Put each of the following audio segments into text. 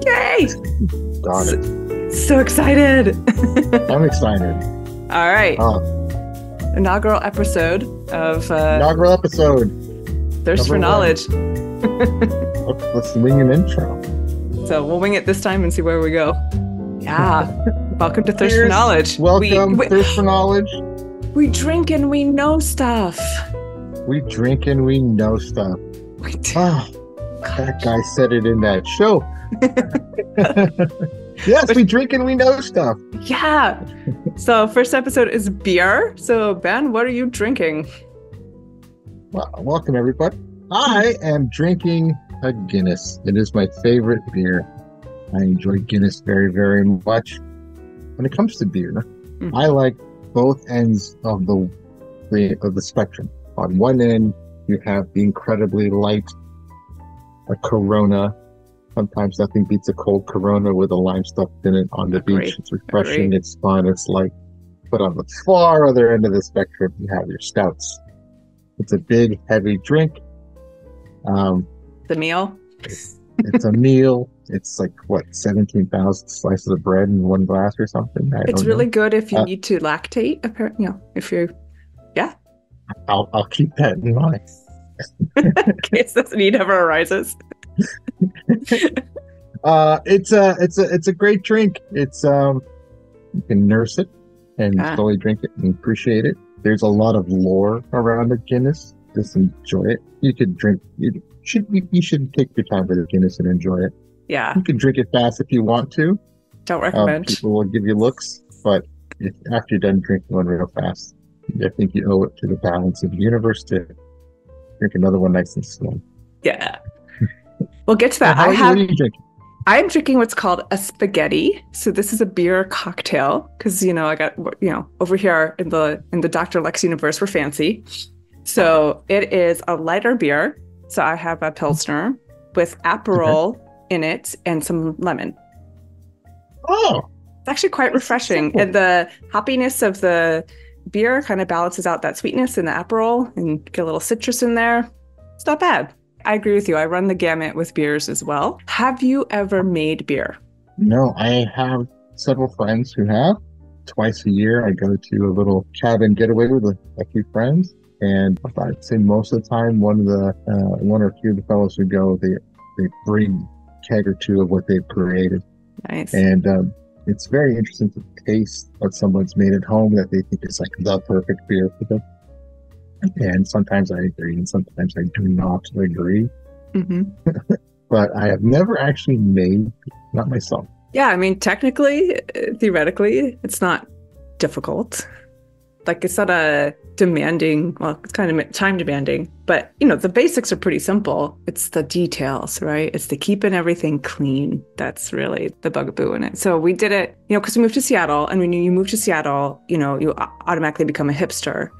Yay! Got it. So excited. I'm excited. All right. Inaugural episode of Inaugural episode. Thirst for Number Knowledge. Let's wing an intro. So we'll wing it this time and see where we go. Yeah. Welcome to Thirst for Cheers. Knowledge. Welcome, Thirst for Knowledge. We drink and we know stuff. We drink and we know stuff. We do. That guy said it in that show. Yes, we drink and we know stuff. Yeah. So first episode is beer. So Ben, what are you drinking? Well, welcome everybody. I am drinking a Guinness. It is my favorite beer. I enjoy Guinness very, very much. When it comes to beer, I like both ends of the spectrum. On one end, you have the incredibly light, a Corona. Sometimes nothing beats a cold Corona with a lime stuffed in it on the beach. It's refreshing. It's fun. It's like, but on the far other end of the spectrum, you have your stouts. It's a big, heavy drink. The meal. It's a meal. It's like, what, 17,000 slices of bread in one glass or something? It's really good if you need to lactate, apparently. If you're, yeah. I'll keep that in mind. In case this need ever arises. It's a great drink. It's you can nurse it and slowly drink it and appreciate it. There's a lot of lore around the Guinness. Just enjoy it. You could drink. You should take your time with the Guinness and enjoy it. Yeah. You can drink it fast if you want to. Don't recommend. People will give you looks, but after you're done drinking one real fast, I think you owe it to the balance of the universe to drink another one nice and slow. Yeah. We'll get to that. What are you drinking? I'm drinking what's called a Spaghett. So this is a beer cocktail because, I got, over here in the Dr. Lex universe, we're fancy. So it is a lighter beer. So I have a Pilsner with Aperol in it and some lemon. Oh. It's actually quite refreshing. And the hoppiness of the beer kind of balances out that sweetness in the Aperol and get a little citrus in there. It's not bad. I agree with you. I run the gamut with beers as well. Have you ever made beer? No, I have several friends who have. Twice a year, I go to a little cabin getaway with a few friends. And I'd say most of the time, one or a few of the fellows who go, they bring a keg or two of what they've created. Nice. And it's very interesting to taste what someone's made at home that they think is like the perfect beer for them. And sometimes I agree, and sometimes I do not agree. Mm-hmm. But I have never actually made, not myself. Yeah, I mean, technically, theoretically, it's not difficult. Like, it's not a demanding, well, it's kind of time demanding, but, the basics are pretty simple. It's the details, right? It's the keeping everything clean. That's really the bugaboo in it. So we did it, because we moved to Seattle, and when you move to Seattle, you automatically become a hipster.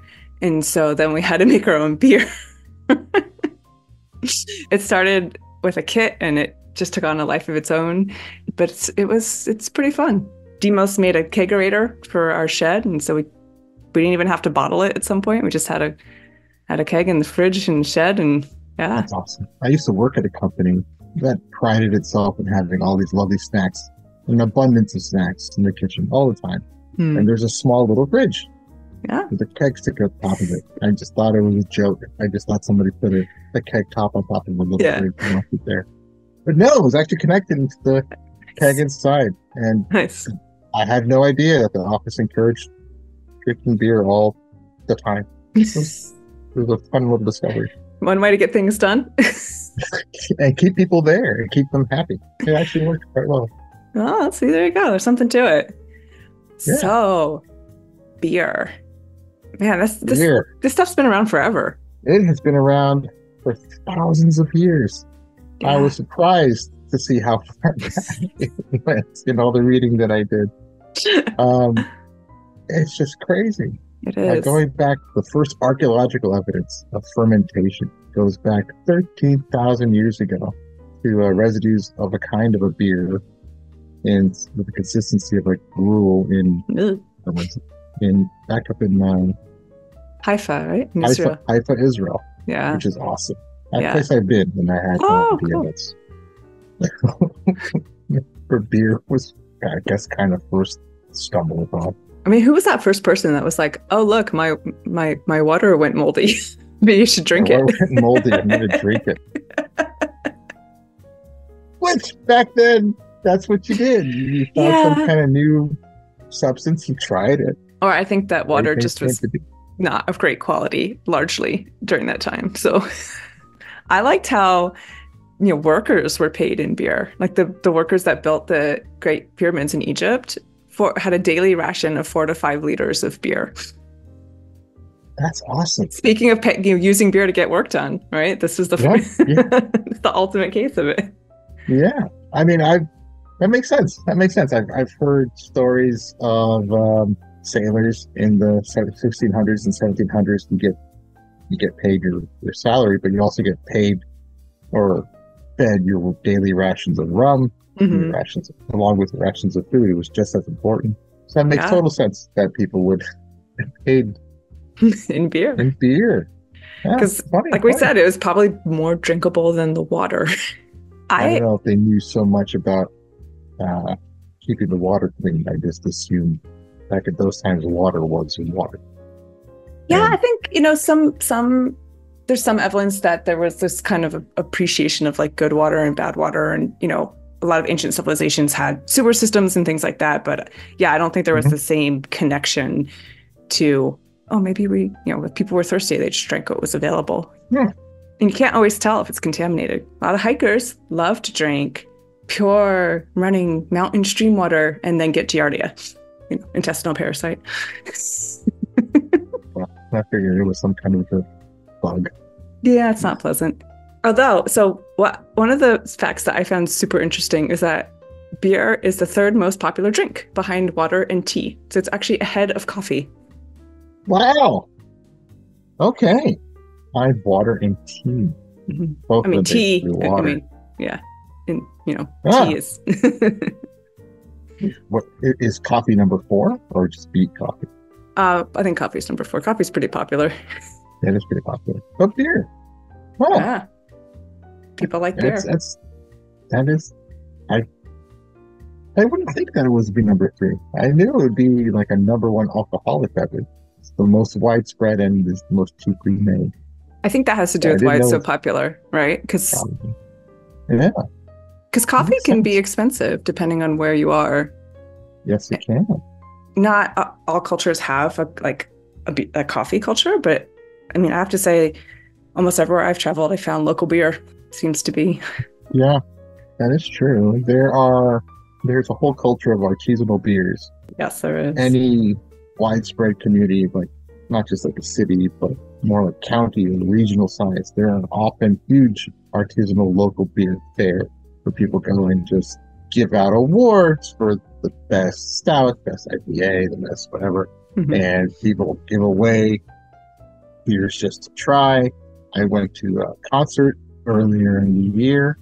And so then we had to make our own beer. It started with a kit and it just took on a life of its own. But it's pretty fun. Demos made a kegerator for our shed. And so we didn't even have to bottle it at some point. We just had a keg in the fridge and shed. And yeah. That's awesome. I used to work at a company that prided itself in having all these lovely snacks, an abundance of snacks in the kitchen all the time. And there's a small little fridge. Yeah. With a keg sticker on top of it. I just thought it was a joke. I just thought somebody put a keg top on top of a little fridge and left it there. But no, it was actually connected into the keg inside. And nice. I had no idea that the office encouraged drinking beer all the time. It was a fun little discovery. One way to get things done. And keep people there and keep them happy. It actually worked quite well. Oh, see, there you go. There's something to it. Yeah. So, beer. Man, this stuff's been around forever. It has been around for thousands of years. Yeah. I was surprised to see how far back it went in all the reading that I did. It's just crazy. It is. Going back, the first archaeological evidence of fermentation goes back 13,000 years ago to residues of a kind of a beer and with the consistency of like gruel back up in Haifa, right? In Israel. Haifa, Israel. Yeah. Which is awesome. That place I've been when I had coffee. Cool. where beer was, I guess, kind of first stumbled upon. I mean, who was that first person that was like, "Oh, look, my water went moldy. Maybe you should drink Water it." went moldy. I'm going to drink it. Which back then, that's what you did. You found some kind of new substance, you tried it. Or I think that water just was to be. not of great quality, largely during that time. So I liked how, workers were paid in beer. Like the workers that built the Great Pyramids in Egypt had a daily ration of 4 to 5 liters of beer. That's awesome. Speaking of using beer to get work done, right? This is the ultimate case of it. Yeah, I mean, that makes sense. That makes sense. I've heard stories of sailors in the 1600s and 1700s. You get paid your salary, but you also get paid or fed your daily rations of rum, your rations along with rations of food. It was just as important. So that makes total sense that people would get paid in beer. In beer, because we said, it was probably more drinkable than the water. I don't know if they knew so much about keeping the water clean. I just assumed back at those times water was water. Yeah, I think some there's some evidence that there was this kind of appreciation of like good water and bad water, and a lot of ancient civilizations had sewer systems and things like that. But I don't think there was the same connection to maybe if people were thirsty, they just drank what was available. Yeah. And you can't always tell if it's contaminated. A lot of hikers love to drink pure running mountain stream water and then get giardia, intestinal parasite. Well, I figured it was some kind of a bug. Yeah, it's not pleasant. Although, one of the facts that I found super interesting is that beer is the 3rd most popular drink behind water and tea. So it's actually ahead of coffee. Wow. Okay. I have water and tea. Both tea. Water. And tea is. What is coffee number 4 or just beet coffee? I think coffee is number 4. Coffee's pretty popular. That is pretty popular. But beer. Wow. Yeah. People like beer. I wouldn't think that it would be number 3. I knew it would be like a number 1 alcoholic beverage. It's the most widespread and is the most cheaply made. I think that has to do with why it's so popular, right? Because coffee can be expensive depending on where you are. Yes, it can. Not all cultures have a coffee culture, but I mean, I have to say, almost everywhere I've traveled, I found local beer seems to be. Yeah, that is true. There's a whole culture of artisanal beers. Yes, there is. Any widespread community, like not just like a city, but more like county or regional size, there are often huge artisanal local beer fair where people go and just give out awards for the best stout, best IPA, the best whatever, and people give away beers just to try. I went to a concert earlier in the year,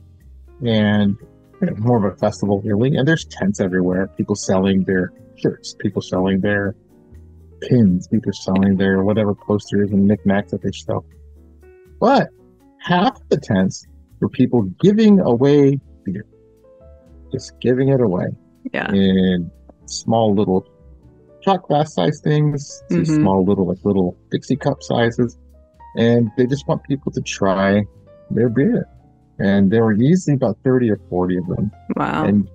and more of a festival really, and there's tents everywhere, people selling their shirts, people selling their pins, people selling their whatever posters and knickknacks that they sell. But half the tents were people giving away beer, just giving it away in small little shot glass size things, small little Dixie cup sizes, and they just want people to try their beer. And there were usually about 30 or 40 of them. Wow. And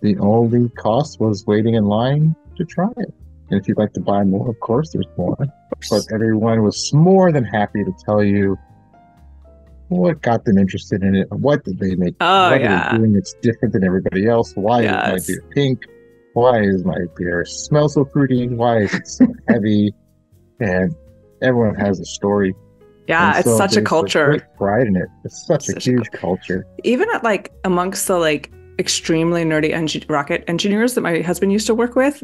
the only cost was waiting in line to try it. And if you'd like to buy more, of course, there's more. But everyone was more than happy to tell you what got them interested in it. What did they make? What are they doing that's different than everybody else? Why is my beer pink? Why is my beer smell so fruity? Why is it so heavy? And everyone has a story. Yeah, it's such a culture. Great pride in it. It's such a huge culture. Even at amongst the extremely nerdy rocket engineers that my husband used to work with,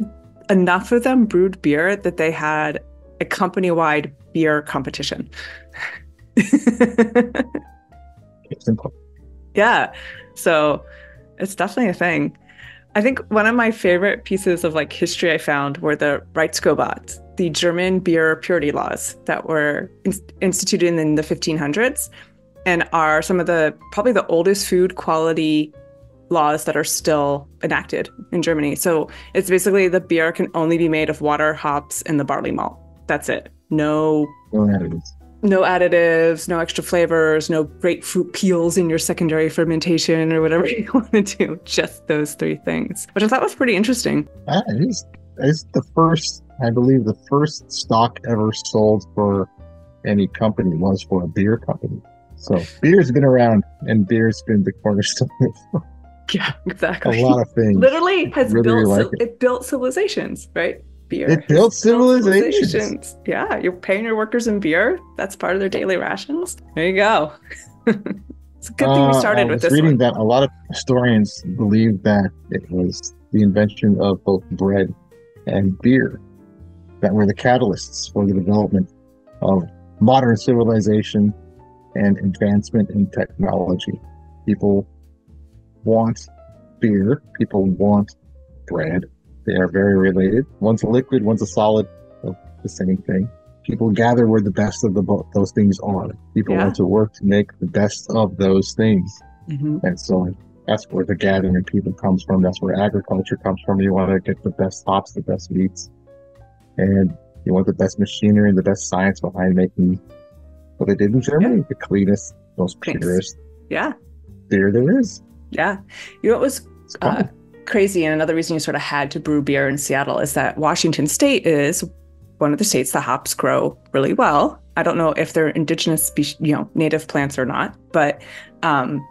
enough of them brewed beer that they had a company-wide beer competition. Yeah, so it's definitely a thing. I think one of my favorite pieces of history I found were the Reichsgebot, the German beer purity laws that were instituted in the 1500s and are some of probably the oldest food quality laws that are still enacted in Germany. So it's basically the beer can only be made of water, hops, and the barley malt. That's it. No additives, no extra flavors, no grapefruit peels in your secondary fermentation or whatever you want to do. Just those three things, which I thought was pretty interesting. It's the first, I believe, the first stock ever sold for any company was for a beer company. So beer's been around, and beer's been the cornerstone of yeah, exactly. a lot of things. Literally has really it built civilizations, right? Beer. It built civilizations. Yeah, you're paying your workers in beer. That's part of their daily rations. There you go. It's a good thing we started with this one. I was reading that a lot of historians believe that it was the invention of both bread and beer that were the catalysts for the development of modern civilization and advancement in technology. People want beer. People want bread. They are very related. One's a liquid, one's a solid, the same thing. People gather where the best of those things are. People want to work to make the best of those things. Mm-hmm. And so that's where the gathering of people comes from. That's where agriculture comes from. You want to get the best hops, the best meats, and you want the best machinery and the best science behind making what they did in Germany, the cleanest, most purest beer there is. Yeah. You know what was crazy, and another reason you sort of had to brew beer in Seattle is that Washington State is one of the states the hops grow really well. I don't know if they're indigenous species, native plants or not, but in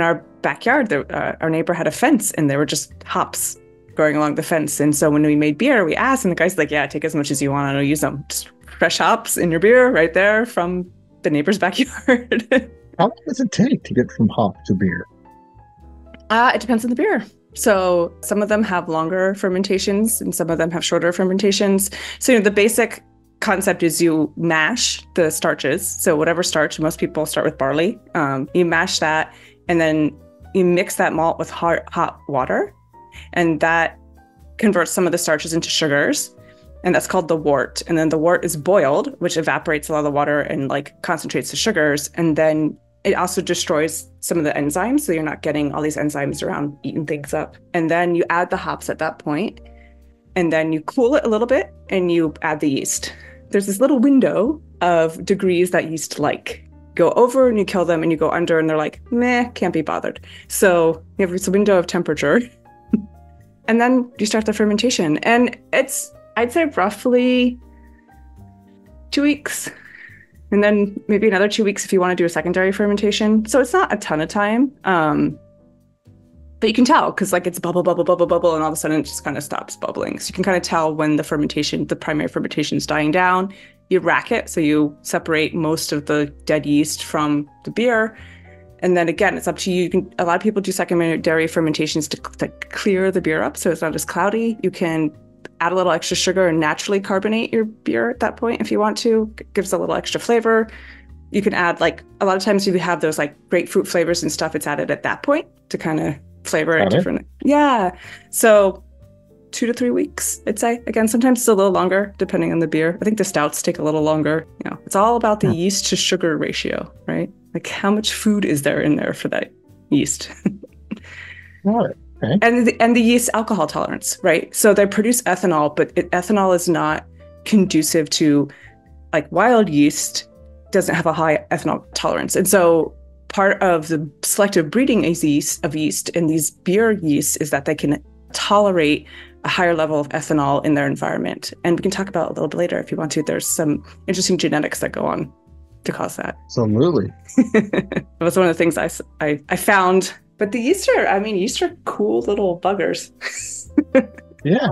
our backyard, our neighbor had a fence and there were just hops growing along the fence. And so when we made beer, we asked, and the guy's like, yeah, take as much as you want. I don't use them. Just fresh hops in your beer right there from the neighbor's backyard. How long does it take to get from hop to beer? It depends on the beer. So some of them have longer fermentations and some of them have shorter fermentations. So the basic concept is you mash the starches. So whatever starch, most people start with barley. You mash that and then you mix that malt with hot water, and that converts some of the starches into sugars. And that's called the wort. And then the wort is boiled, which evaporates a lot of the water and concentrates the sugars. And then it also destroys some of the enzymes, so you're not getting all these enzymes around eating things up. And then you add the hops at that point, and then you cool it a little bit, and you add the yeast. There's this little window of degrees that yeast like. Go over and you kill them, and you go under, and they're like, meh, can't be bothered. So you have this window of temperature, and then you start the fermentation. And it's, I'd say, roughly 2 weeks. And then maybe another 2 weeks if you want to do a secondary fermentation. So it's not a ton of time. But you can tell because it's bubble, bubble, bubble, bubble, and all of a sudden it just kind of stops bubbling. So you can kind of tell when the primary fermentation is dying down. You rack it, so you separate most of the dead yeast from the beer. And then again, it's up to you. A lot of people do secondary fermentations to clear the beer up so it's not as cloudy. You can add a little extra sugar and naturally carbonate your beer at that point if you want to. It gives a little extra flavor. You can add a lot of times if you have those grapefruit flavors and stuff, it's added at that point to kind of flavor it different. Yeah. So 2 to 3 weeks, I'd say. Again, sometimes it's a little longer depending on the beer. I think the stouts take a little longer. It's all about the yeast to sugar ratio, right? How much food is there in there for that yeast? Got it. Okay. And the yeast alcohol tolerance, right? So they produce ethanol, but ethanol is not conducive to wild yeast doesn't have a high ethanol tolerance. And so part of the selective breeding of yeast in these beer yeasts is that they can tolerate a higher level of ethanol in their environment. And we can talk about it a little bit later if you want to. There's some interesting genetics that go on to cause that. Absolutely. That was one of the things I found. But the yeast are cool little buggers. Yeah.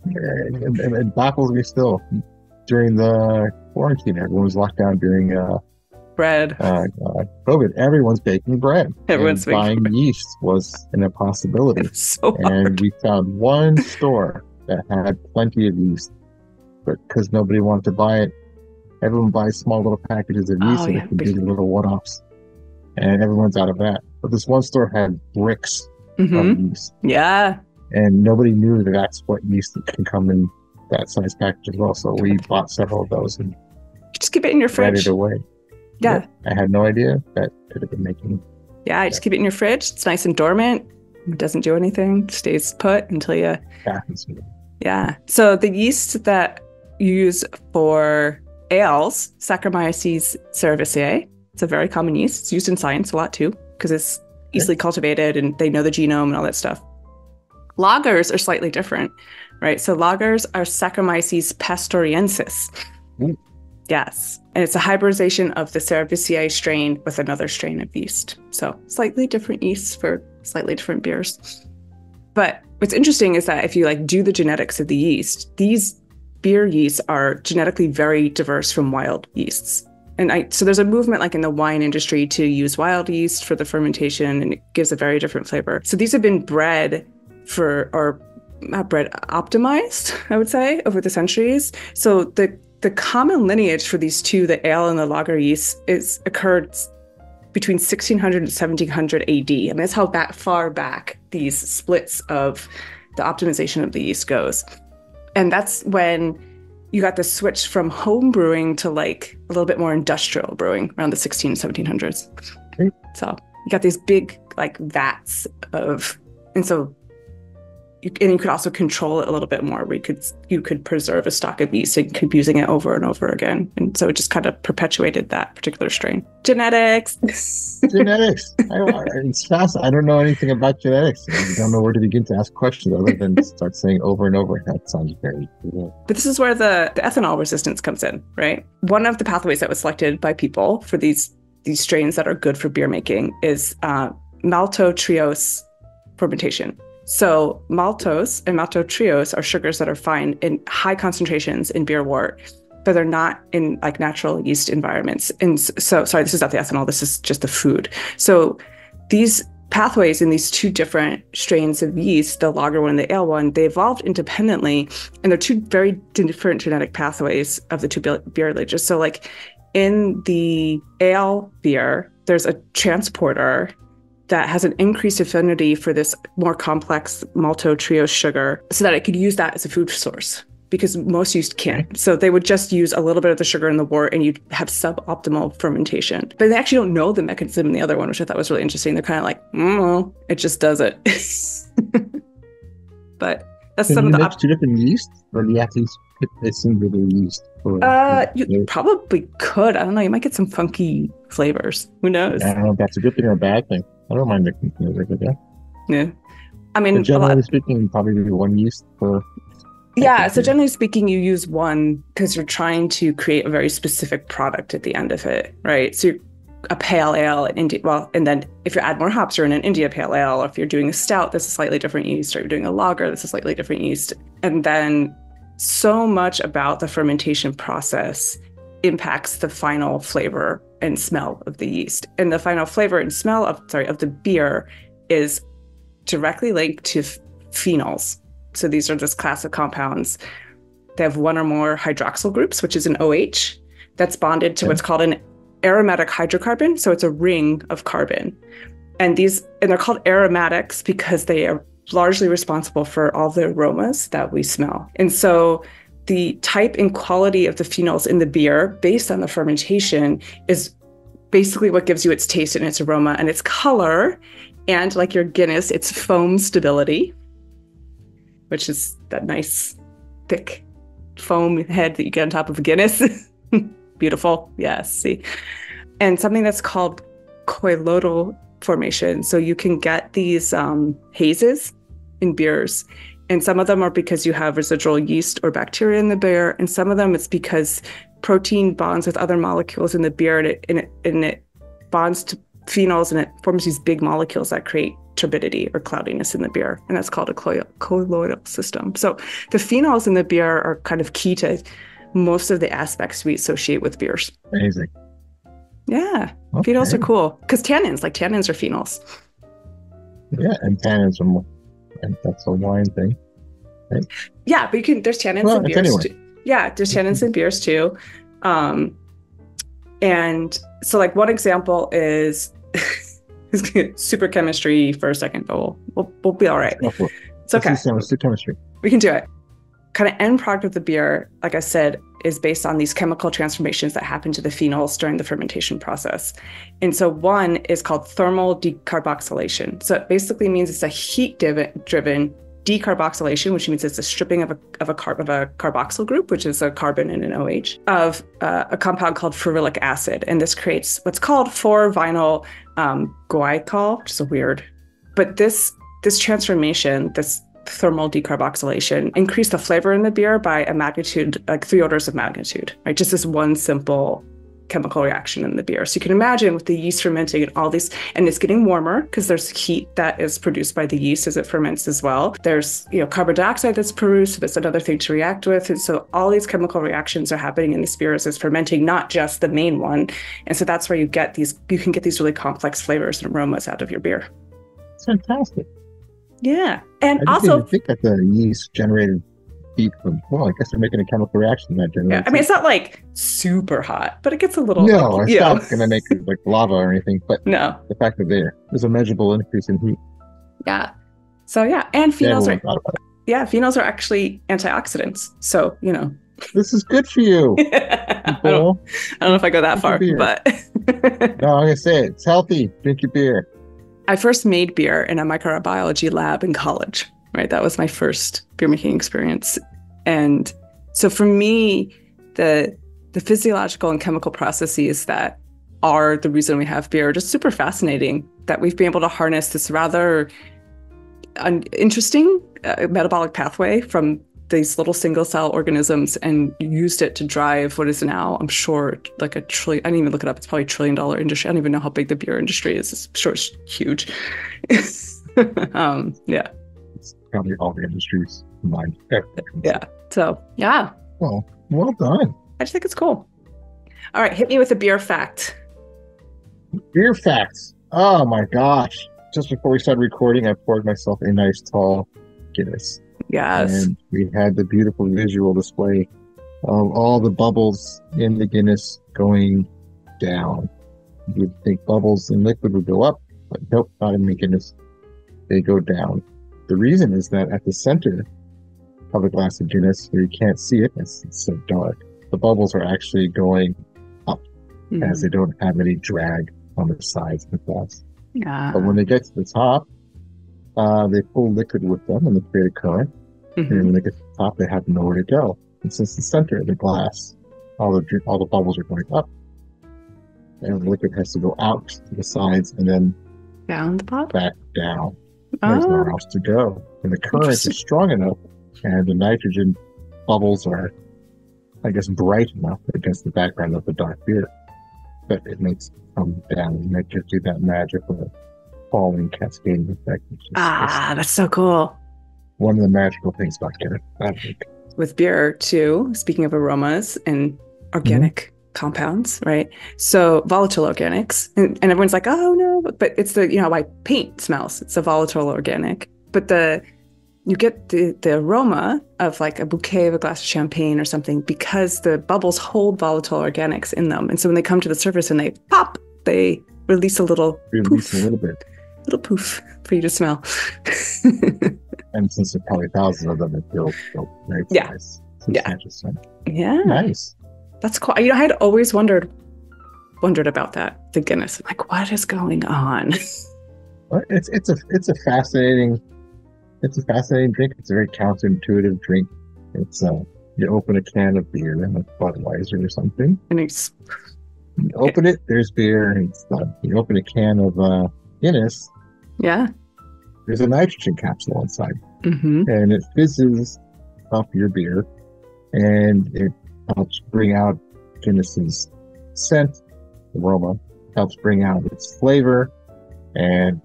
It baffles me still. During the quarantine, everyone was locked down during bread. COVID. Everyone's baking bread. Everyone's buying yeast was an impossibility. So and we found one store that had plenty of yeast, but because nobody wanted to buy it, everyone buys small little packages of yeast so they can do the little one-offs. And everyone's out of that. But this one store had bricks of yeast. Yeah. And nobody knew that that's what yeast can come in that size package as well. So we bought several of those and just keep it in your fridge. It away. Yeah. I had no idea that could have been making Yeah, you just keep it in your fridge. It's nice and dormant. It doesn't do anything. Stays put until you... Yeah. So the yeast that you use for ales, Saccharomyces cerevisiae, it's a very common yeast. It's used in science a lot too, because it's easily cultivated and they know the genome and all that stuff. Lagers are slightly different, right? So lagers are Saccharomyces pastoriensis. Yes. And it's a hybridization of the cerevisiae strain with another strain of yeast. So slightly different yeasts for slightly different beers. But what's interesting is that if you do the genetics of the yeast, these beer yeasts are genetically very diverse from wild yeasts. And so there's a movement in the wine industry to use wild yeast for the fermentation, and it gives a very different flavor. So these have been optimized, I would say, over the centuries. So the common lineage for these two, the ale and the lager yeast, occurred between 1600 and 1700 AD. I mean, that's how far back these splits of the optimization of the yeast goes. And that's when you got the switch from home brewing to a little bit more industrial brewing around the 1700s. So you got these big vats of, and so you could also control it a little bit more. You could preserve a stock of yeast and keep using it over and over again. And so it just kind of perpetuated that particular strain. Genetics. It's fast. I don't know anything about genetics. I don't know where to begin to ask questions other than start saying over and over. That sounds very cool. But this is where the ethanol resistance comes in, right? One of the pathways that was selected by people for these strains that are good for beer making is maltodextrose fermentation. So maltose and maltodextrose are sugars that are found in high concentrations in beer wort, but they're not in natural yeast environments. And so, sorry, this is not the ethanol, this is just the food. So these pathways in these two different strains of yeast, the lager one and the ale one, they evolved independently, and they're two very different genetic pathways of the two beer lineages. So in the ale beer, there's a transporter that has an increased affinity for this more complex maltodextrose sugar so that it could use that as a food source, because most yeast can't. So they would just use a little bit of the sugar in the wort and you'd have suboptimal fermentation. But they actually don't know the mechanism in the other one, which I thought was really interesting. They're kind of it just does it. But that's some of the... two different yeast, or do you have to pick a single yeast? You probably could. I don't know. You might get some funky flavors. Who knows? I don't know if that's a good thing or a bad thing. I don't mind mixing flavors with that. Yeah. I mean, but generally speaking, probably one yeast per... Yeah, so generally speaking, you use one because you're trying to create a very specific product at the end of it, right? So a pale ale in India, and then if you add more hops, you're in an India pale ale, or if you're doing a stout, that's a slightly different yeast, or you're doing a lager, that's a slightly different yeast. And then so much about the fermentation process impacts the final flavor and smell of the yeast. And the final flavor and smell of the beer is directly linked to phenols. So these are this class of compounds. They have one or more hydroxyl groups, which is an OH, that's bonded to what's called an aromatic hydrocarbon. So it's a ring of carbon. And they're called aromatics because they are largely responsible for all the aromas that we smell. And so the type and quality of the phenols in the beer based on the fermentation is basically what gives you its taste and its aroma and its color. And like your Guinness, its foam stability, which is that nice thick foam head that you get on top of a Guinness. Beautiful. Yes. See. And something that's called colloidal formation. So you can get these hazes in beers. And some of them are because you have residual yeast or bacteria in the beer. And some of them it's because protein bonds with other molecules in the beer and it bonds to phenols and it forms these big molecules that create turbidity or cloudiness in the beer. And that's called a colloidal system. So the phenols in the beer are kind of key to most of the aspects we associate with beers. Amazing. Yeah. Okay. Phenols are cool. Because tannins are phenols. Yeah, and tannins are more. And that's a wine thing, right? Yeah, but there's tannins in beers too. Yeah, there's tannins in beers too. And so one example is super chemistry for a second, but we'll be all right. It's okay. Chemistry. We can do it. kind of end product of the beer, like I said, is based on these chemical transformations that happen to the phenols during the fermentation process. And so one is called thermal decarboxylation. So it basically means it's a heat-driven decarboxylation, which means it's a stripping of a carboxyl group, which is a carbon and an OH, of a compound called ferulic acid. And this creates what's called 4-vinyl glycol, which is a weird, but this transformation, this thermal decarboxylation, increased the flavor in the beer by a magnitude, like 3 orders of magnitude, right? Just this one simple chemical reaction in the beer. So you can imagine with the yeast fermenting and all these, and it's getting warmer because there's heat that is produced by the yeast as it ferments as well. There's, carbon dioxide that's produced, so that's another thing to react with. And so all these chemical reactions are happening in this beer as it's fermenting, not just the main one. And so that's where you can get these really complex flavors and aromas out of your beer. It's fantastic. Yeah. And I also, didn't think that the yeast generated heat from, well, I guess they're making a chemical reaction that generates. Yeah, I mean, it's not like super hot, but it gets a little. No, it's not going to make it like lava or anything, but no. The fact that there's a measurable increase in heat. Yeah. So, yeah. And phenols phenols are actually antioxidants. So, This is good for you. I don't know if I go that far, but. No, I'm going to say it. It's healthy. Drink your beer. I first made beer in a microbiology lab in college, right? That was my first beer making experience. And so for me, the physiological and chemical processes that are the reason we have beer are just super fascinating, that we've been able to harness this rather interesting metabolic pathway from these little single cell organisms and used it to drive what is now, I'm sure, like a trillion, I didn't even look it up, it's probably $1 trillion industry. I don't even know how big the beer industry is. I'm sure it's huge. Yeah. It's probably all the industries combined. Yeah. So, yeah. Well done. I just think it's cool. All right, hit me with a beer fact. Beer facts. Oh my gosh. Just before we started recording, I poured myself a nice tall Guinness. Yes. And we had the beautiful visual display of all the bubbles in the Guinness going down. You'd think bubbles in liquid would go up, but nope, not in the Guinness. They go down. The reason is that at the center of a glass of Guinness, where you can't see it, it's so dark, the bubbles are actually going up as they don't have any drag on the sides of the glass. Yeah. But when they get to the top, they pull liquid with them and they create a current. And when they get to the top, they have nowhere to go. And since the center of the glass, all the bubbles are going up, and the liquid has to go out to the sides and then down the bottom, back down. There's nowhere else to go. And the current is strong enough, and the nitrogen bubbles are, I guess, bright enough against the background of the dark beer that it makes it come down, and that gives you that magical falling cascading effect. That's so cool. One of the magical things about Guinness, I think. With beer, too, speaking of aromas and organic compounds, right? So volatile organics, and everyone's like, oh no, but it's why paint smells. It's a volatile organic, but you get the aroma of like a bouquet of a glass of champagne or something because the bubbles hold volatile organics in them, and so when they come to the surface and they pop, they release a little poof. A little bit. Little poof for you to smell. And since there are probably thousands of them, it feels very nice. Yeah. Nice. That's cool. I had always wondered about that, the Guinness. I'm like, what is going on? Well, it's a fascinating drink. It's a very counterintuitive drink. It's you open a can of beer, like Budweiser or something, and it's you open it, there's beer, and it's done. You open a can of Guinness. Yeah. There's a nitrogen capsule inside, and it fizzes up your beer, and it helps bring out Guinness's scent, aroma, helps bring out its flavor, and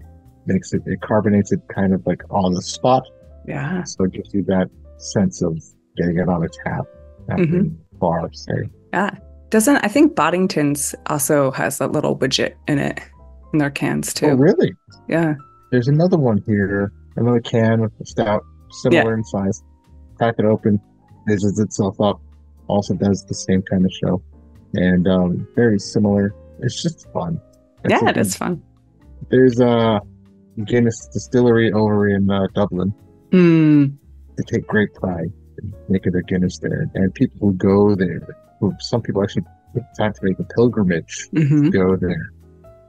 it carbonates it kind of like on the spot. Yeah. So it gives you that sense of getting it on a tap after bar, say. Yeah. I think Boddington's also has that little widget in it in their cans too. Oh, really? Yeah. There's another one here, another can with a stout, similar in size. Crack it open, fizzes itself up, also does the same kind of show. And very similar. It's just fun. It is fun. There's a Guinness distillery over in Dublin. They take great pride and making their Guinness there. And people who go there, some people actually take time to make a pilgrimage to go there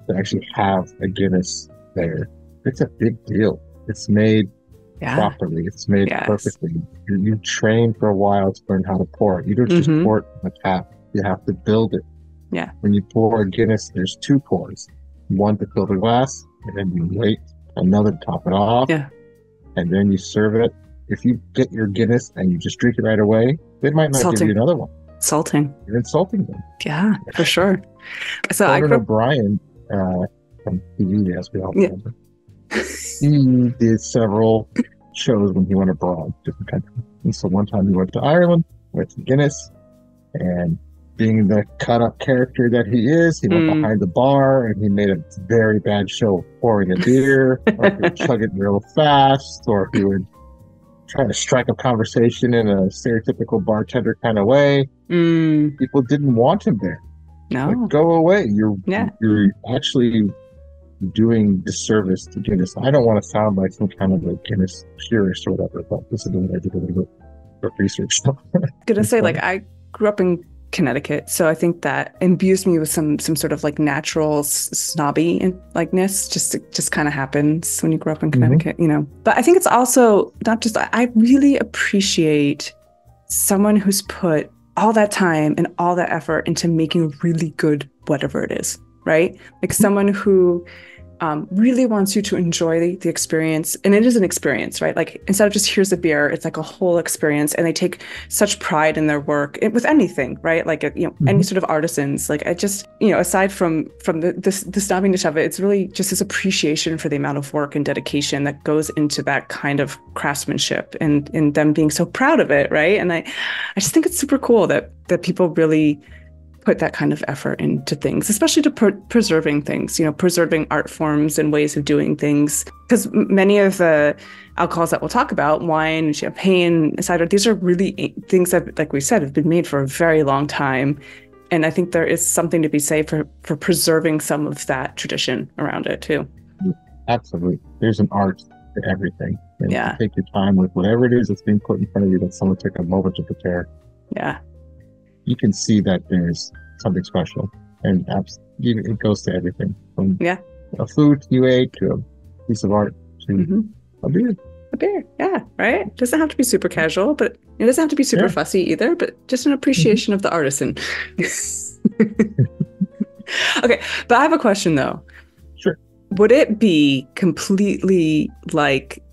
to actually have a Guinness there. It's a big deal. It's made properly. It's made perfectly. You train for a while to learn how to pour it. You don't just pour it from a tap. You have to build it. Yeah. When you pour a Guinness, there's two pours. One to fill the glass, and then you wait another to top it off. Yeah. And then you serve it. If you get your Guinness and you just drink it right away, they might not give you another one. Insulting. You're insulting them. Yeah, for sure. So Conan O'Brien from TV, as we all remember, he did several shows when he went abroad, different countries. And so one time he went to Ireland, went to Guinness, and being the cut-up character that he is, he went behind the bar and he made a very bad show of pouring a beer, or he would chug it real fast, or he would try to strike up conversation in a stereotypical bartender kind of way. People didn't want him there. No. Like, go away. You're actually doing disservice to Guinness. I don't want to sound like some kind of a Guinness purist or whatever, but this is the way I did a little bit of research. I'm gonna say, like, I grew up in Connecticut, so I think that imbues me with some sort of like natural snobby likeness. Just kind of happens when you grow up in Connecticut, you know. But I think it's also not just, I really appreciate someone who's put all that time and all that effort into making really good whatever it is, right? Like someone who really wants you to enjoy the experience. And it is an experience, right? Like instead of just here's a beer, it's like a whole experience. And they take such pride in their work with anything, right? Like, you know, any sort of artisans. Like I just, you know, aside from the snobbiness of it, it's really just this appreciation for the amount of work and dedication that goes into that kind of craftsmanship and them being so proud of it, right? And I just think it's super cool that people really put that kind of effort into things, especially to preserving things, you know, preserving art forms and ways of doing things. Because many of the alcohols that we'll talk about, wine, champagne, cider, these are really things that, like we said, have been made for a very long time. And I think there is something to be said for preserving some of that tradition around it too. Absolutely. There's an art to everything. And you take your time with whatever it is that's being put in front of you that someone took a moment to prepare. Yeah. You can see that there's something special, and it goes to everything from a food you ate to a piece of art to a beer. A beer, yeah, right? It doesn't have to be super casual, but it doesn't have to be super fussy either, but just an appreciation of the artisan. Okay, but I have a question though. Sure. Would it be completely like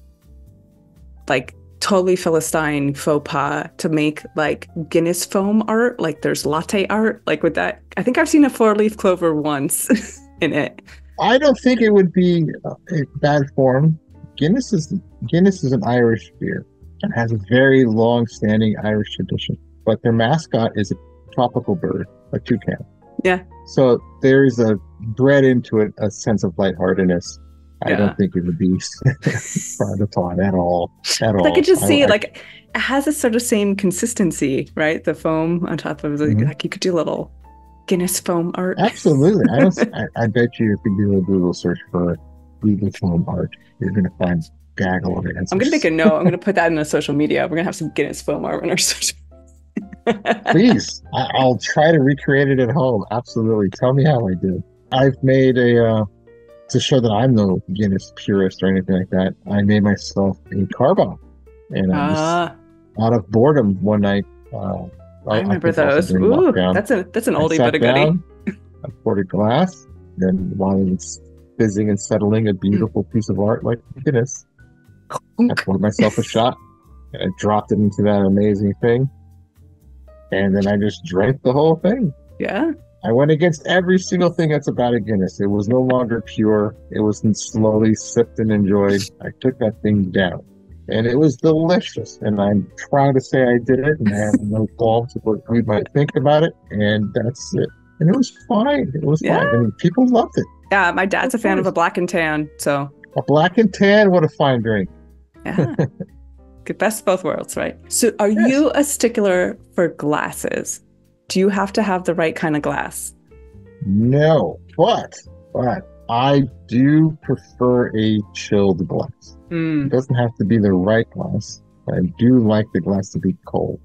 totally Philistine faux pas to make like Guinness foam art, like there's latte art, like with that? I think I've seen a 4-leaf clover once in it. I don't think it would be a bad form. Guinness is an Irish beer and has a very long-standing Irish tradition, but their mascot is a tropical bird, a toucan. Yeah. So there's bred into it a sense of lightheartedness. I don't think it would be frowned upon at all. I could just see like it has a sort of same consistency, right? The foam on top of like you could do a little Guinness foam art. Absolutely. I bet you if you do a Google search for Google foam art, you're going to find gaggle of answers. I'm going to make a note. I'm going to put that in a social media. We're going to have some Guinness foam art in our social. Please, I'll try to recreate it at home. Absolutely. Tell me how I did. I've made to show that I'm no Guinness purist or anything like that, I made myself a car bomb. And I just, out of boredom one night, I remember those. Ooh, that's an oldie but a goodie. I poured a glass, then while it's fizzing and settling, a beautiful piece of art like Guinness, I poured myself a shot, and I dropped it into that amazing thing, and then I just drank the whole thing. Yeah. I went against every single thing that's about a Guinness. It was no longer pure. It wasn't slowly sipped and enjoyed. I took that thing down. And it was delicious. And I'm proud to say I did it. And I have no qualms of what we might think about it. And that's it. And it was fine. It was fine. I mean, people loved it. Yeah, my dad's a fan of a black and tan. So a black and tan, what a fine drink. Yeah. Good, best of both worlds, right? So are you a stickler for glasses? Do you have to have the right kind of glass? No, but I do prefer a chilled glass. It doesn't have to be the right glass, I do like the glass to be cold.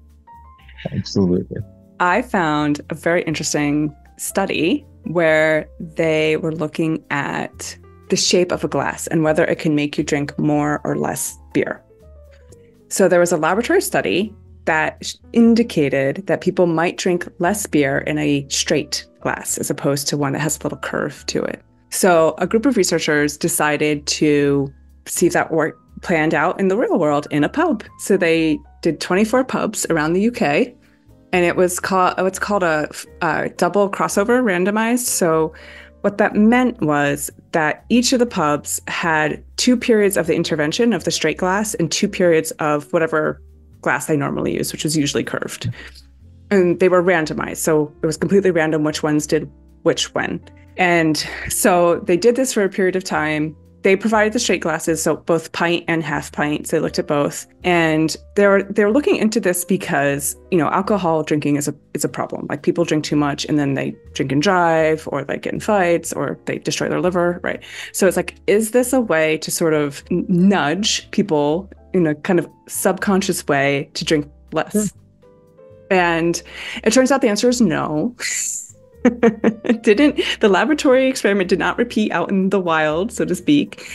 Absolutely. I found a very interesting study where they were looking at the shape of a glass and whether it can make you drink more or less beer. So there was a laboratory study that indicated that people might drink less beer in a straight glass as opposed to one that has a little curve to it. So a group of researchers decided to see if that worked planned out in the real world in a pub. So they did 24 pubs around the UK, and it was called what's called a double crossover randomized. So what that meant was that each of the pubs had 2 periods of the intervention of the straight glass and 2 periods of whatever glass they normally use, which was usually curved. And they were randomized. So it was completely random which ones did which when. And so they did this for a period of time. They provided the straight glasses, so both pint and half pint. So they looked at both, and they were looking into this because alcohol drinking is a problem. Like people drink too much, and then they drink and drive, or they get in fights, or they destroy their liver, right? So it's like, is this a way to sort of nudge people in a kind of subconscious way to drink less? And it turns out the answer is no. The laboratory experiment did not repeat out in the wild, so to speak.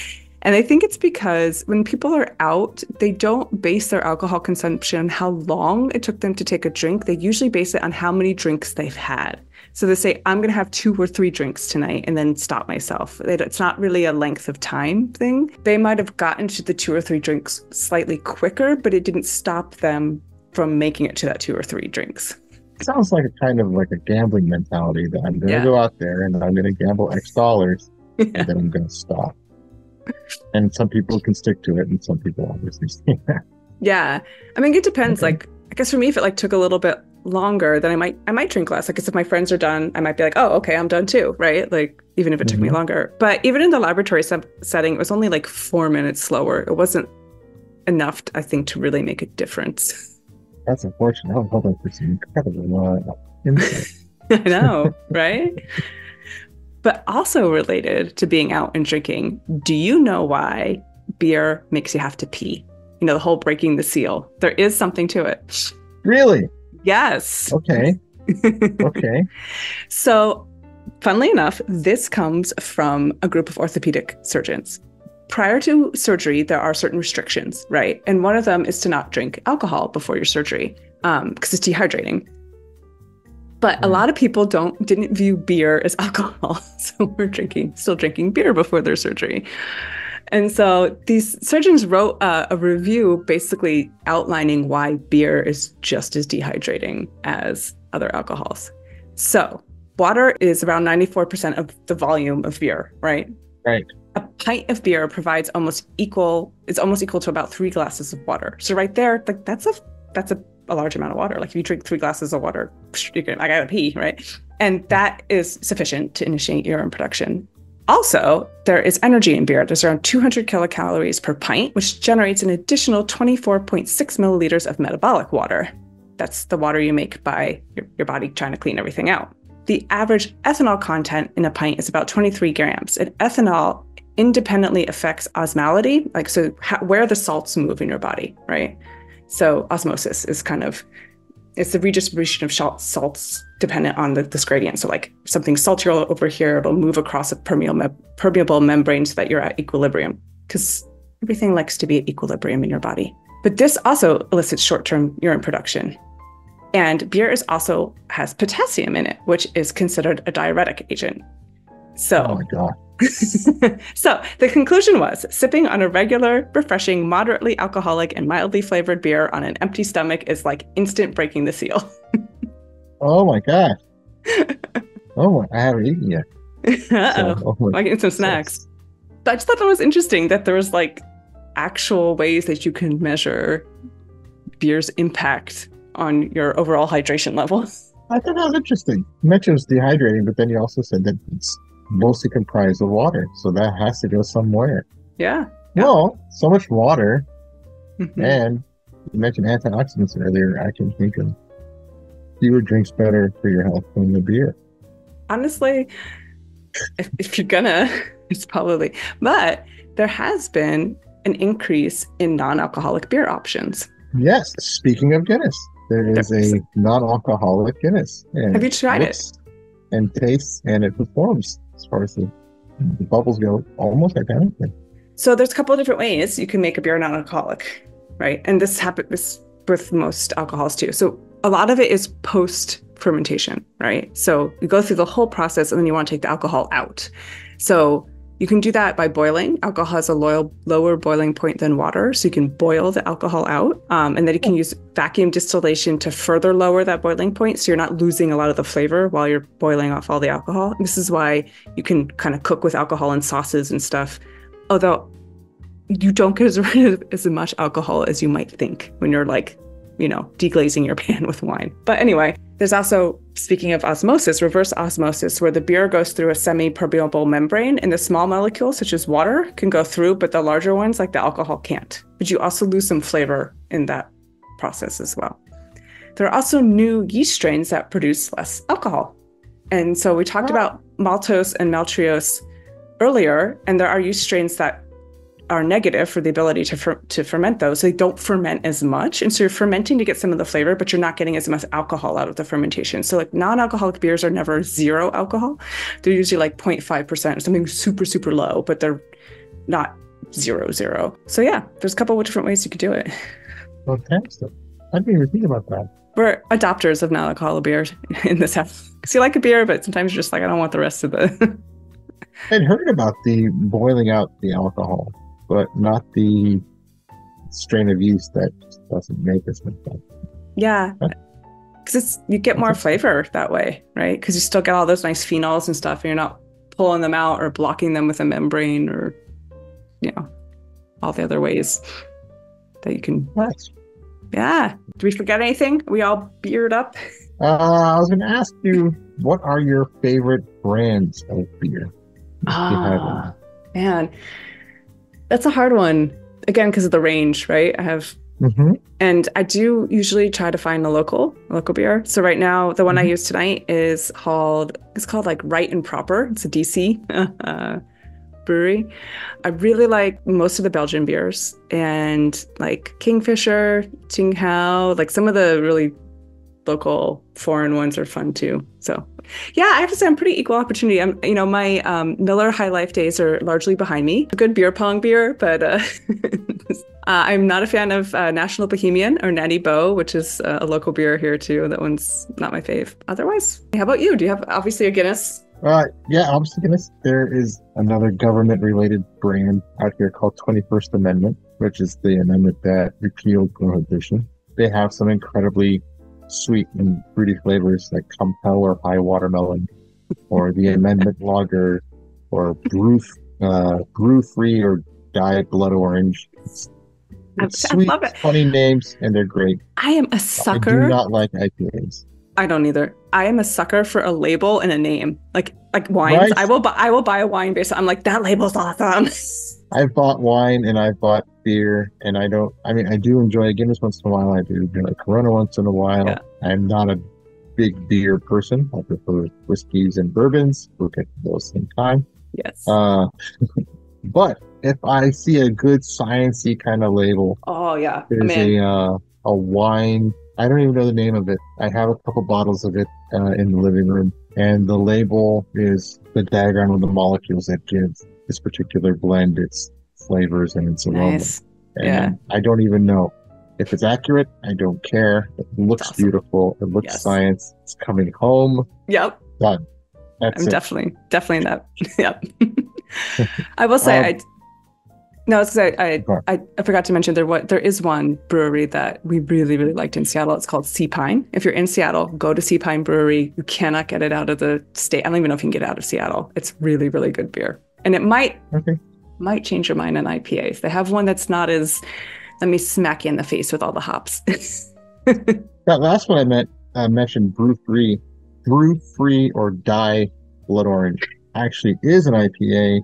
And I think it's because when people are out, they don't base their alcohol consumption on how long it took them to take a drink. They usually base it on how many drinks they've had. So they say, I'm going to have 2 or 3 drinks tonight and then stop myself. It's not really a length of time thing. They might have gotten to the 2 or 3 drinks slightly quicker, but it didn't stop them from making it to that 2 or 3 drinks. Sounds like a kind of like a gambling mentality that I'm going to go out there and I'm going to gamble X dollars and then I'm going to stop. And some people can stick to it and some people obviously can't. Yeah. I mean, it depends. Okay. Like, I guess for me, if it took a little bit longer, then I might drink less. Like, if my friends are done, I might be like, oh, okay, I'm done too, right? Like, even if it took me longer. But even in the laboratory setting, it was only like 4 minutes slower. It wasn't enough, I think, to really make a difference. That's unfortunate. I was hoping for some incredible insight. I know, right? But also related to being out and drinking, do you know why beer makes you have to pee? The whole breaking the seal. There is something to it. Really? Yes. Okay. Okay. So, funnily enough, this comes from a group of orthopedic surgeons. Prior to surgery, there are certain restrictions, right? And one of them is to not drink alcohol before your surgery because it's dehydrating. But a lot of people didn't view beer as alcohol. So we're still drinking beer before their surgery. And so these surgeons wrote a review basically outlining why beer is just as dehydrating as other alcohols. So water is around 94% of the volume of beer, right? Right. A pint of beer is almost equal to about 3 glasses of water. So right there, like that's a large amount of water. Like if you drink 3 glasses of water, I gotta pee, right? And that is sufficient to initiate urine production. Also, there is energy in beer. There's around 200 kilocalories per pint, which generates an additional 24.6 milliliters of metabolic water. That's the water you make by your body trying to clean everything out. The average ethanol content in a pint is about 23 grams. And ethanol independently affects osmolality, where the salts move in your body, right? So osmosis is it's the redistribution of salts dependent on this gradient. So like something saltier over here, it'll move across a permeable membrane so that you're at equilibrium, because everything likes to be at equilibrium in your body. But this also elicits short-term urine production. And beer also has potassium in it, which is considered a diuretic agent. So, oh my God. So the conclusion was sipping on a regular, refreshing, moderately alcoholic and mildly flavored beer on an empty stomach is like instant breaking the seal. Oh my gosh. Oh, I haven't eaten yet. Uh-oh. So, I'm getting some snacks. But I just thought that was interesting that there was actual ways that you can measure beer's impact on your overall hydration level. I thought that was interesting. You mentioned it was dehydrating, but then you also said that it's mostly comprised of water. So that has to go somewhere. Yeah. Well, so much water. Mm-hmm. And you mentioned antioxidants earlier. I can think of fewer drinks better for your health than the beer. Honestly, if you're gonna, it's probably. But there has been an increase in non-alcoholic beer options. Yes, speaking of Guinness, there is There's- a non-alcoholic Guinness, and Have you it tried it? looks and tastes and it performs as far as the bubbles go almost identically. So there's a couple of different ways you can make a beer non-alcoholic, right? And this happens with most alcohols too. So a lot of it is post fermentation, right? So you go through the whole process and then you want to take the alcohol out. So you can do that by boiling. Alcohol has a lower boiling point than water. So you can boil the alcohol out. And then you can use vacuum distillation to further lower that boiling point. So you're not losing a lot of the flavor while you're boiling off all the alcohol. This is why you can kind of cook with alcohol and sauces and stuff. Although you don't get as much alcohol as you might think when you're deglazing your pan with wine. But anyway, there's also, speaking of osmosis, reverse osmosis, where the beer goes through a semi-permeable membrane and the small molecules, such as water, can go through, but the larger ones, like the alcohol, can't. But you also lose some flavor in that process as well. There are also new yeast strains that produce less alcohol. And so we talked about maltose and maltose earlier, and there are yeast strains that are negative for the ability to ferment those. They don't ferment as much. And so you're fermenting to get some of the flavor, but you're not getting as much alcohol out of the fermentation. So like non-alcoholic beers are never zero alcohol. They're usually like 0.5% or something super, super low, but they're not 0. So yeah, there's a couple of different ways you could do it. Fantastic. I didn't even think about that. We're adopters of non-alcoholic beers in this house. Because you like a beer, but sometimes you're just like, I don't want the rest of the... I'd heard about the boiling out the alcohol, but not the strain of yeast that just doesn't make as much fun. Yeah, because you get more flavor that way, right? Because you still get all those nice phenols and stuff, and you're not pulling them out or blocking them with a membrane or, all the other ways that you can. Nice. Yeah. Did we forget anything? We all beered up? I was going to ask you, what are your favorite brands of beer? Man. That's a hard one. Again, because of the range, right? I have, and I do usually try to find a local beer. So right now, the one I use tonight is called like Right and Proper. It's a DC brewery. I really like most of the Belgian beers and like Kingfisher, Tsingtao, like some of the really local foreign ones are fun too. So yeah, I have to say I'm pretty equal opportunity. My Miller High Life days are largely behind me. A good beer pong beer, but I'm not a fan of National Bohemian or Natty Boh, which is a local beer here too. That one's not my fave. Otherwise, how about you? Do you have obviously a Guinness? Yeah, obviously Guinness. There is another government-related brand out here called 21st Amendment, which is the amendment that repealed prohibition. They have some incredibly sweet and fruity flavors like Compel or High Watermelon, or the Amendment Lager, or Brew Free or Diet Blood Orange. It's sweet, I love it. Funny names, and they're great. I am a sucker. I do not like IPAs. I don't either. I am a sucker for a label and a name, like wines. Right? I will buy a wine based. I'm like, that label's awesome. I've bought wine and I've bought beer, and I do enjoy a Guinness once in a while. I do enjoy Corona once in a while. Yeah. I'm not a big beer person. I prefer whiskeys and bourbons. We'll get to those in time. Yes. But if I see a good sciencey kind of label, there's a wine. I don't even know the name of it. I have a couple bottles of it in the living room, and the label is the diagram of the molecules that give this particular blend its flavors and its aroma. Nice. And I don't even know if it's accurate. I don't care. It looks awesome. Beautiful. It looks science. It's coming home. Yep. Done. That's it. Definitely in that. Yep. I will say I forgot to mention there is one brewery that we really, really liked in Seattle. It's called Sea Pine. If you're in Seattle, go to Sea Pine Brewery. You cannot get it out of the state. I don't even know if you can get it out of Seattle. It's really, really good beer. And it might change your mind on IPAs. They have one that's not as, let me smack you in the face with all the hops. That last one I mentioned, Brew Free or Die Blood Orange, actually is an IPA.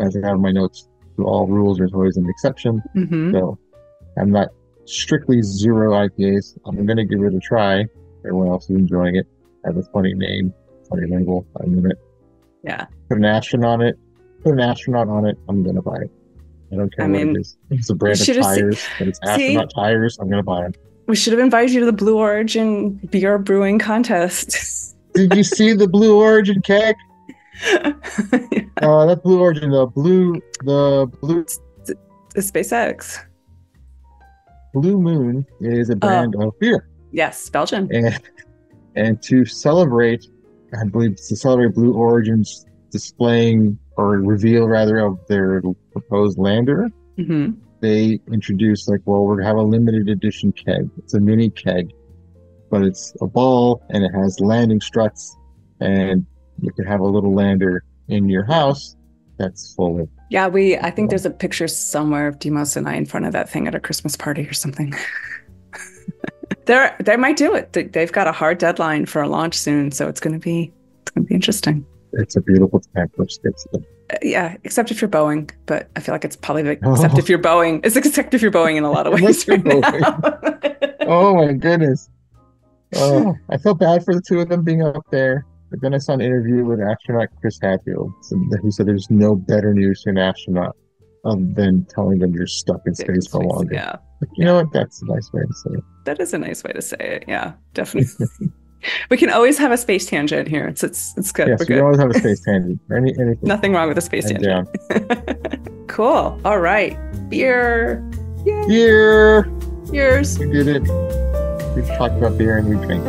As I have in my notes, to all rules, there's always an exception. So I'm not strictly zero IPAs. I'm going to give it a try. Everyone else is enjoying it. I have a funny name, funny label. I'm in it. Yeah. Put an astronaut on it. I'm going to buy it. I don't care I what it mean, is. It's a brand of should have tires, but it's astronaut tires. I'm gonna buy them. We should have invited you to the Blue Origin beer brewing contest. Did you see the Blue Origin keg? That Blue Origin, the blue. The SpaceX. Blue Moon is a brand of beer. Yes, Belgian. And to celebrate, I believe it's to celebrate Blue Origin's displaying or reveal rather of their proposed lander. Mm-hmm. They introduced we're gonna have a limited edition keg. It's a mini keg, but it's a ball and it has landing struts, and you can have a little lander in your house that's full of. Yeah, I think there's a picture somewhere of Demos and I in front of that thing at a Christmas party or something. They might do it. They've got a hard deadline for a launch soon, so it's gonna be interesting. It's a beautiful time for skips. Yeah, except if you're Boeing, but I feel like it's probably except if you're Boeing. It's except if you're Boeing in a lot of ways right now. Oh my goodness. Oh, I felt bad for the two of them being up there. But then I saw an interview with astronaut Chris Hadfield, who said there's no better news to an astronaut than telling them you're stuck in space for longer. Yeah. You know what? That's a nice way to say it. That is a nice way to say it. Yeah, definitely. We can always have a space tangent here. It's good. Yes, We're we good. can always have a space tangent. Anything. Nothing wrong with a space tangent. Cool. All right. Beer. Yay. Beer. Cheers. We did it. We've talked about beer and we drink.